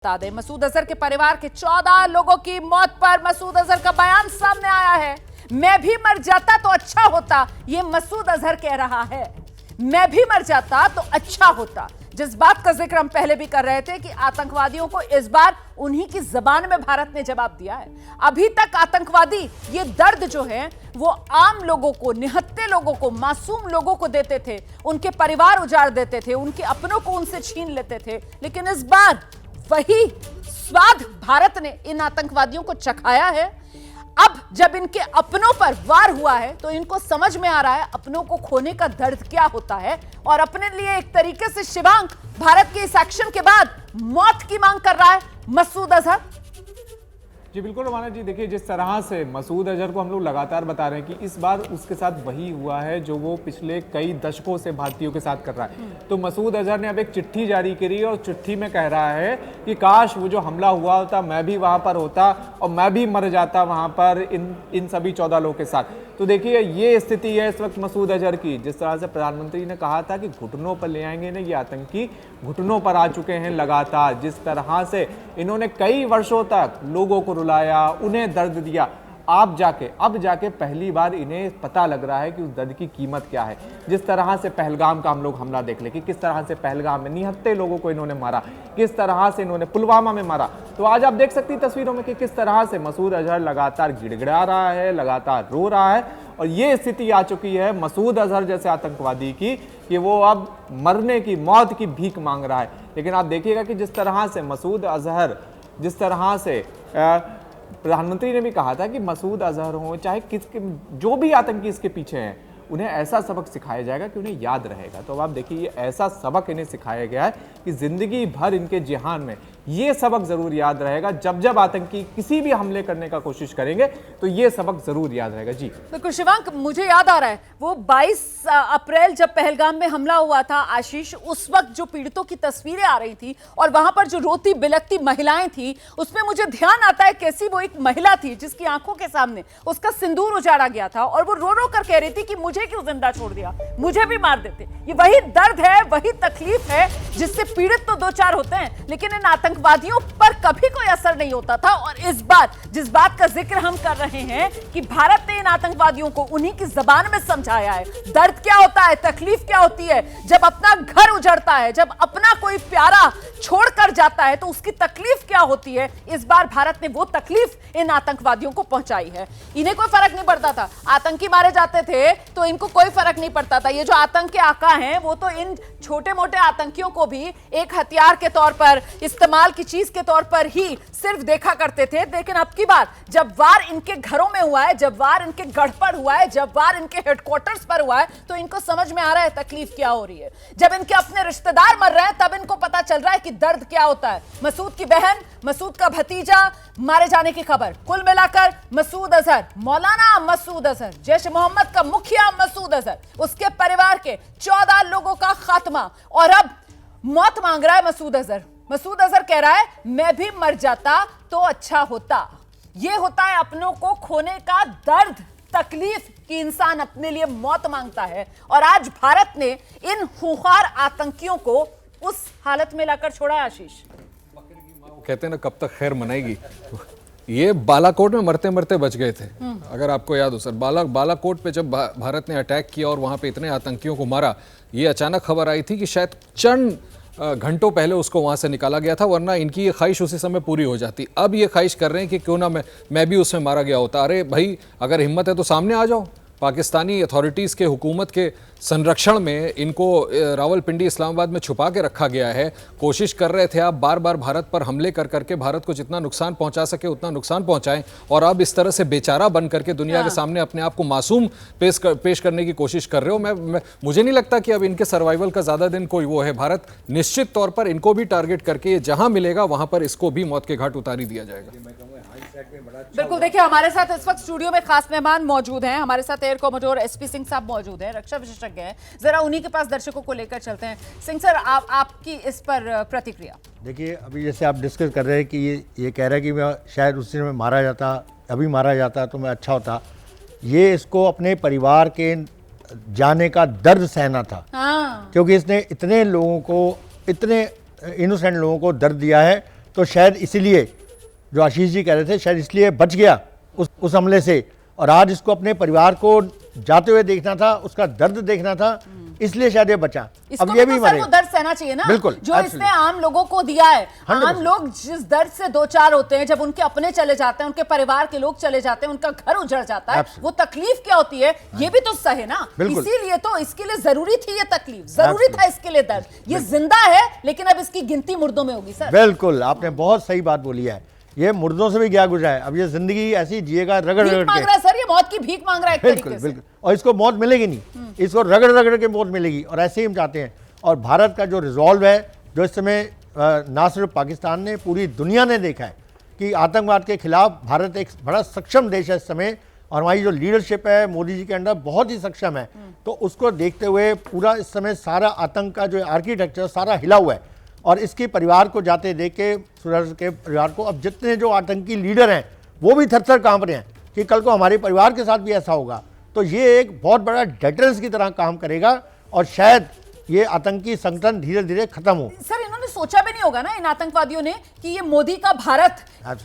बता दें, मसूद अजहर के परिवार के 14 लोगों की मौत पर मसूद अजहर का बयान सामने आया है। मैं भी मर जाता तो अच्छा होता, ये मसूद अजहर कह रहा है। मैं भी मर जाता तो अच्छा होता। जिस बात का जिक्र हम पहले भी कर रहे थे कि आतंकवादियों को इस बार उन्हीं की जबान में भारत ने जवाब दिया है। अभी तक आतंकवादी ये दर्द जो है वो आम लोगों को, निहत्थे लोगों को, मासूम लोगों को देते थे, उनके परिवार उजाड़ देते थे, उनके अपनों को उनसे छीन लेते थे। लेकिन इस बार वही स्वाद भारत ने इन आतंकवादियों को चखाया है। अब जब इनके अपनों पर वार हुआ है तो इनको समझ में आ रहा है अपनों को खोने का दर्द क्या होता है, और अपने लिए एक तरीके से शिवांग भारत के इस एक्शन के बाद मौत की मांग कर रहा है मसूद अजहर। जी बिल्कुल रवाना जी, देखिए जिस तरह से मसूद अजहर को हम लोग लगातार बता रहे हैं कि इस बार उसके साथ वही हुआ है जो वो पिछले कई दशकों से भारतीयों के साथ कर रहा है। तो मसूद अजहर ने अब एक चिट्ठी जारी करी है और चिट्ठी में कह रहा है कि काश वो जो हमला हुआ होता मैं भी वहां पर होता और मैं भी मर जाता वहां पर इन सभी 14 लोगों के साथ। तो देखिए ये स्थिति है इस वक्त मसूद अजहर की। जिस तरह से प्रधानमंत्री ने कहा था कि घुटनों पर ले आएंगे ना, ये आतंकी घुटनों पर आ चुके हैं लगातार। जिस तरह से इन्होंने कई वर्षों तक लोगों को रुलाया, उन्हें दर्द दिया, अब जाके पहली बार इन्हें पता लग रहा है कि उस दर्द की कीमत क्या है। जिस तरह से पहलगाम का हम लोग हमला देख ले कि किस तरह से पहलगाम में निहत्थे लोगों को इन्होंने मारा, किस तरह से इन्होंने पुलवामा में मारा। तो आज आप देख सकती तस्वीरों में कि किस तरह से मसूद अजहर लगातार गिड़गिड़ा रहा है, लगातार रो रहा है। और ये स्थिति आ चुकी है मसूद अजहर जैसे आतंकवादी की कि वो अब मरने की, मौत की भीख मांग रहा है। लेकिन आप देखिएगा कि जिस तरह से मसूद अजहर, जिस तरह से प्रधानमंत्री ने भी कहा था कि मसूद अजहर हो चाहे किसके, जो भी आतंकी इसके पीछे हैं, उन्हें ऐसा सबक सिखाया जाएगा कि उन्हें याद रहेगा। तो अब आप देखिए ये ऐसा सबक इन्हें सिखाया गया है कि जिंदगी भर इनके जिहान में ये सबक जरूर याद रहेगा। जब जब आतंकी किसी भी हमले करने का कोशिश करेंगे तो ये सबक जरूर याद रहेगा। जी बिल्कुल शिवांक, मुझे याद आ रहा है वो 22 अप्रैल जब पहलगाम में हमला हुआ था आशीष, उस वक्त जो पीड़ितों की तस्वीरें आ रही थी और वहां पर जो रोती बिलखती महिलाएं थी, उसमें मुझे ध्यान आता है कैसी वो एक महिला थी जिसकी आंखों के सामने उसका सिंदूर उजाड़ा गया था और वो रो रो कर कह रही थी कि मुझे क्यों जिंदा छोड़ दिया, मुझे भी मार देते। ये वही दर्द है, वही तकलीफ है जिससे पीड़ित तो दो चार होते हैं लेकिन इन आतंकवादियों पर कभी कोई असर नहीं होता था। और इस बार जिस बात का जिक्र हम कर रहे हैं कि भारत ने इन आतंकवादियों को उन्हीं की जबान में समझाया है दर्द क्या होता है, तकलीफ क्या होती है, जब अपना घर उजड़ता है, जब अपना कोई प्यारा छोड़कर जाता है तो उसकी तकलीफ क्या होती है। इस बार भारत ने वो तकलीफ इन आतंकवादियों को पहुंचाई है। इन्हें कोई फर्क नहीं पड़ता था, आतंकी मारे जाते थे तो इनको कोई फर्क नहीं पड़ता था। ये जो आतंक के आका हैं वो तो इन छोटे मोटे आतंकियों को भी एक हथियार के तौर पर, इस्तेमाल की चीज के तौर पर ही सिर्फ देखा करते थे। लेकिन अब की बार जब वार इनके घरों में हुआ है, जब वार इनके गढ़ पर हुआ है, जब वार इनके हेडक्वार्टर्स पर हुआ है, तो इनको समझ में आ रहा है तकलीफ क्या हो रही है। जब इनके अपने रिश्तेदार मर रहे हैं तब इनको पता चल रहा है कि दर्द क्या होता है। मसूद की बहन, मसूद का भतीजा मारे जाने की खबर, कुल मिलाकर मसूद अजहर, मौलाना मसूद अजहर, जैश मोहम्मद का मुखिया मसूद अजहर, उसके परिवार के 14 लोगों का खात्मा, और अब मौत मांग रहा है मसूद अजहर। मसूद अजहर कह रहा है मैं भी मर जाता तो अच्छा होता। यह होता है अपनों को खोने का दर्द, तकलीफ कि इंसान अपने लिए मौत मांगता है। और आज भारत ने इन खूंखार आतंकियों को उस हालत में लाकर छोड़ा है। आशीष कहते हैं ना कब तक खैर मनाएगी। ये बालाकोट में मरते मरते बच गए थे, अगर आपको याद हो सर। बालाकोट पे जब भारत ने अटैक किया और वहां पे इतने आतंकियों को मारा, ये अचानक खबर आई थी कि शायद चंद घंटों पहले उसको वहां से निकाला गया था, वरना इनकी ये ख्वाहिश उसी समय पूरी हो जाती। अब ये ख्वाहिश कर रहे हैं कि क्यों ना मैं भी उसमें मारा गया होता। अरे भाई, अगर हिम्मत है तो सामने आ जाओ। पाकिस्तानी अथॉरिटीज़ के हुकूमत के संरक्षण में इनको रावलपिंडी इस्लामाबाद में छुपा के रखा गया है। कोशिश कर रहे थे आप बार बार भारत पर हमले कर करके भारत को जितना नुकसान पहुंचा सके उतना नुकसान पहुंचाएं, और अब इस तरह से बेचारा बन करके दुनिया के सामने अपने आप को मासूम पेश करने की कोशिश कर रहे हो। मुझे नहीं लगता कि अब इनके सर्वाइवल का ज़्यादा दिन कोई वो है। भारत निश्चित तौर पर इनको भी टारगेट करके जहाँ मिलेगा वहाँ पर इसको भी मौत के घाट उतारी दिया जाएगा। बिल्कुल, देखिए हमारे साथ इस वक्त स्टूडियो में खास मेहमान मौजूद हैं। हमारे साथ एयर कॉमोडोर एसपी सिंह साहब मौजूद हैं, रक्षा विशेषज्ञ हैं। जरा उन्हीं के पास दर्शकों को लेकर चलते हैं। सिंह सर, आपकी इस पर प्रतिक्रिया। देखिए, अभी जैसे आप डिस्कस कर रहे हैं कि ये कह रहा है कि मैं शायद उस दिन में मारा जाता, अभी मारा जाता तो मैं अच्छा होता। ये इसको अपने परिवार के जाने का दर्द सहना था। क्योंकि इसने इतने लोगों को, इतने इनोसेंट लोगों को दर्द दिया है तो शायद इसीलिए जो आशीष जी कह रहे थे, शायद इसलिए बच गया उस हमले से। और आज इसको अपने परिवार को जाते हुए देखना था, उसका दर्द देखना था, इसलिए शायद ये बचा। अब ये भी तो सर वो दर्द सहना चाहिए ना, बिल्कुल, जो इसने आम लोगों को दिया है। आम लोग जिस दर्द से दो चार होते हैं, जब उनके अपने चले जाते हैं, उनके परिवार के लोग चले जाते हैं, उनका घर उजड़ जाता है, वो तकलीफ क्या होती है, ये भी तो सहे ना। इसीलिए तो इसके लिए जरूरी थी ये तकलीफ, जरूरी था इसके लिए दर्द। ये जिंदा है, लेकिन अब इसकी गिनती मुर्दों में होगी। सर बिल्कुल, आपने बहुत सही बात बोली है। ये मुर्दों से भी गया गुजरा है, अब ये जिंदगी ऐसी जिएगा रगड़ रगड़ मांग रहा है सर, ये मौत की भीख मांग रहा है एक बिल्कुल तरीके से। बिल्कुल। और इसको मौत मिलेगी नहीं, इसको रगड़ रगड़ के मौत मिलेगी, और ऐसे ही हम चाहते हैं। और भारत का जो रिजॉल्व है, जो इस समय ना सिर्फ पाकिस्तान ने, पूरी दुनिया ने देखा है कि आतंकवाद के खिलाफ भारत एक बड़ा सक्षम देश है इस समय, और हमारी जो लीडरशिप है मोदी जी के अंडर बहुत ही सक्षम है। तो उसको देखते हुए पूरा इस समय सारा आतंक का जो आर्किटेक्चर सारा हिला हुआ है, और इसके परिवार को जाते देख के, सूरज के परिवार को, अब जितने जो आतंकी लीडर हैं वो भी थर थर कांप रहे हैं कि कल को हमारे परिवार के साथ भी ऐसा होगा। तो ये एक बहुत बड़ा डेटरेंस की तरह काम करेगा, और शायद ये आतंकी संगठन धीरे धीरे खत्म हो। सर इन्होंने सोचा भी नहीं होगा ना, इन आतंकवादियों ने, कि ये मोदी का भारत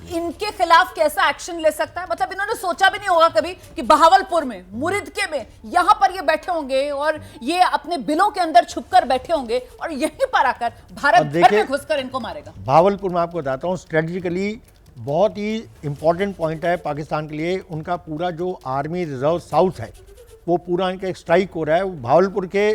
इनके खिलाफ कैसा एक्शन ले सकता है। मतलब इन्होंने सोचा भी नहीं होगा कभी कि बहावलपुर में, मुरिदके में, यहां पर ये बैठे होंगे और ये अपने बिलों के अंदर छुपकर बैठे होंगे, और यहीं पर आकर भारत भर में घुसकर इनको मारेगा। बहावलपुर में आपको बताता हूँ, स्ट्रेटेजिकली बहुत ही इंपॉर्टेंट पॉइंट है पाकिस्तान के लिए। उनका पूरा जो आर्मी रिजर्व साउथ है, वो पूरा इनका एक स्ट्राइक हो रहा है, वो बहावलपुर के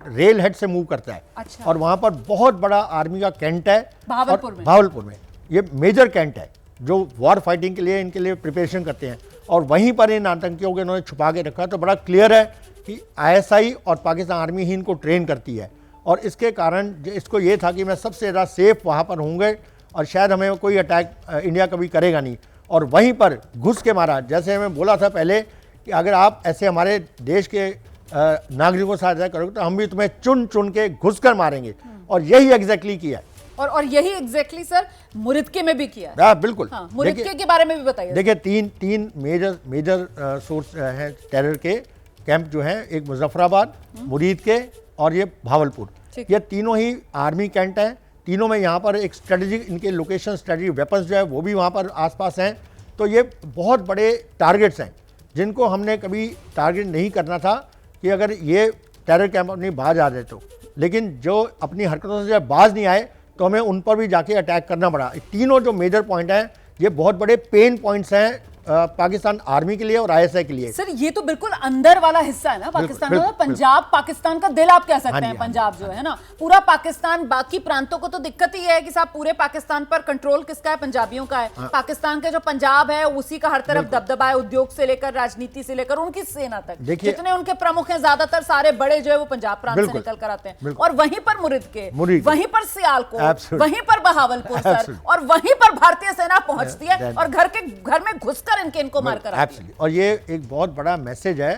रेल हेड से मूव करता है। अच्छा। और वहाँ पर बहुत बड़ा आर्मी का कैंट है बहावलपुर में ये मेजर कैंट है, जो वॉर फाइटिंग के लिए इनके लिए प्रिपरेशन करते हैं, और वहीं पर इन आतंकियों को इन्होंने छुपा के रखा। तो बड़ा क्लियर है कि ISI और पाकिस्तान आर्मी ही इनको ट्रेन करती है, और इसके कारण इसको ये था कि मैं सबसे ज़्यादा सेफ वहाँ पर होंगे, और शायद हमें कोई अटैक इंडिया कभी करेगा नहीं, और वहीं पर घुस के मारा। जैसे मैं बोला था पहले कि अगर आप ऐसे हमारे देश के नागरिकों के साथ करोगे तो हम भी तुम्हें चुन चुन के घुस कर मारेंगे, और यही एग्जैक्टली किया है। और यही एग्जैक्टली सर मुरिदके में भी किया है। बिल्कुल। हाँ, मुरिदके के बारे में भी बताइए। देखिए, तीन मेजर सोर्स हैं टेरर के कैंप जो हैं, एक मुजफ्फराबाद, मुरीदके और ये भावलपुर। ये तीनों ही आर्मी कैंट हैं। तीनों में यहाँ पर एक स्ट्रेटेजिक, इनके लोकेशन स्ट्रेटेजिक वेपन्स जो है वो भी वहाँ पर आसपास हैं। तो ये बहुत बड़े टारगेट्स हैं जिनको हमने कभी टारगेट नहीं करना था कि अगर ये टेरर कैंप अपनी बाज आ जाए तो, लेकिन जो अपनी हरकतों से जब बाज नहीं आए तो हमें उन पर भी जाके अटैक करना पड़ा। तीनों जो मेजर पॉइंट हैं, ये बहुत बड़े पेन पॉइंट्स हैं पाकिस्तान आर्मी के लिए और ISI के लिए। सर ये तो बिल्कुल अंदर वाला हिस्सा है ना पाकिस्तान का। पंजाब पाकिस्तान का दिल आप कह सकते हैं। पंजाब जो है ना, पूरा पाकिस्तान, बाकी प्रांतों को तो दिक्कत ही है कि साहब पूरे पाकिस्तान पर कंट्रोल किसका है, पंजाबियों का है। पाकिस्तान के जो पंजाब है उसी का हर तरफ दबदबा है, उद्योग से लेकर राजनीति से लेकर उनकी सेना तक। जितने उनके प्रमुख हैं, ज्यादातर सारे बड़े जो है वो पंजाब प्रांत से निकल कर आते हैं। और वहीं पर मुरिदके, वहीं पर सियालकोट, वहीं पर बहावलपुर सर, और वहीं पर भारतीय सेना पहुंचती है और घर में घुसकर इनको मारकर आती है। और ये एक बहुत बड़ा मैसेज है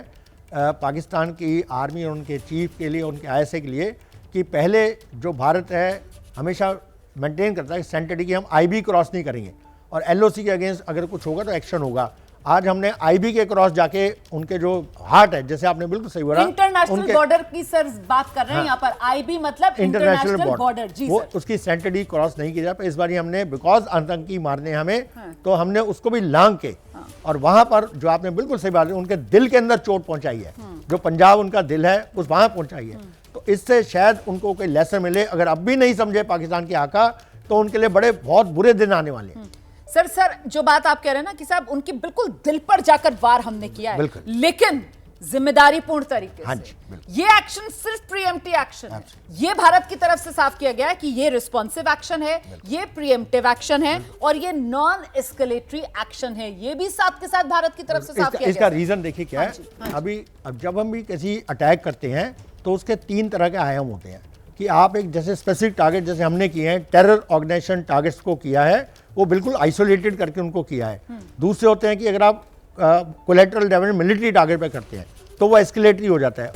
पाकिस्तान की आर्मी और उनके चीफ के लिए, उनके ISI के लिए, कि पहले जो भारत है हमेशा मेंटेन करता है सेंटिटी कि हम IB क्रॉस नहीं करेंगे, और LOC के अगेंस्ट अगर कुछ होगा तो एक्शन होगा। आज हमने IB के क्रॉस जाके उनके जो हार्ट है, जैसे आपने बिल्कुल सही बोला, इंटरनेशनल बॉर्डर की सर बात कर रहे हैं यहाँ पर। IB मतलब इंटरनेशनल बॉर्डर, जी वो सर। उसकी सेंटिटी क्रॉस नहीं की जाए। इस बार हमने, बिकॉज आतंकी मारने हमें, तो हमने उसको भी लांग के, और वहां पर जो आपने बिल्कुल सही बात है, उनके दिल के अंदर चोट पहुंचाई है। जो पंजाब उनका दिल है उस वहां पहुंचाई है। तो इससे शायद उनको कोई लेसन मिले। अगर अब भी नहीं समझे पाकिस्तान के आका, तो उनके लिए बड़े बहुत बुरे दिन आने वाले हैं। सर जो बात आप कह रहे हैं ना कि साहब उनकी बिल्कुल दिल पर जाकर वार हमने किया है, लेकिन जिम्मेदारी पूर्ण तरीके से। ये एक्शन सिर्फ प्रीएम्प्टिव एक्शन, ये भारत की तरफ से साफ किया गया है कि ये रिस्पॉन्सिव एक्शन है, ये प्रीएम्प्टिव एक्शन है, और ये नॉन एस्केलेटरी एक्शन है। ये भी साथ के साथ भारत की तरफ से साफ किया गया है। इसका रीजन देखिए क्या है। अब जब हम भी किसी अटैक करते हैं तो उसके 3 तरह के आयाम होते हैं कि आप एक जैसे स्पेसिफिक टारगेट, जैसे हमने किए हैं, टेरर ऑर्गेनाइजेशन टारगेट्स को किया है, वो बिल्कुल आइसोलेटेड करके उनको किया है। दूसरे होते हैं कि अगर आप कोलैटरल डैमेज मिलिट्री टारगेट पे करते हैं तो वो एस्केलेटरी हो जाता है।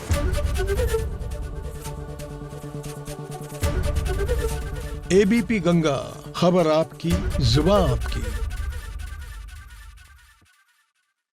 ABP गंगा, खबर आपकी, जुबान आपकी।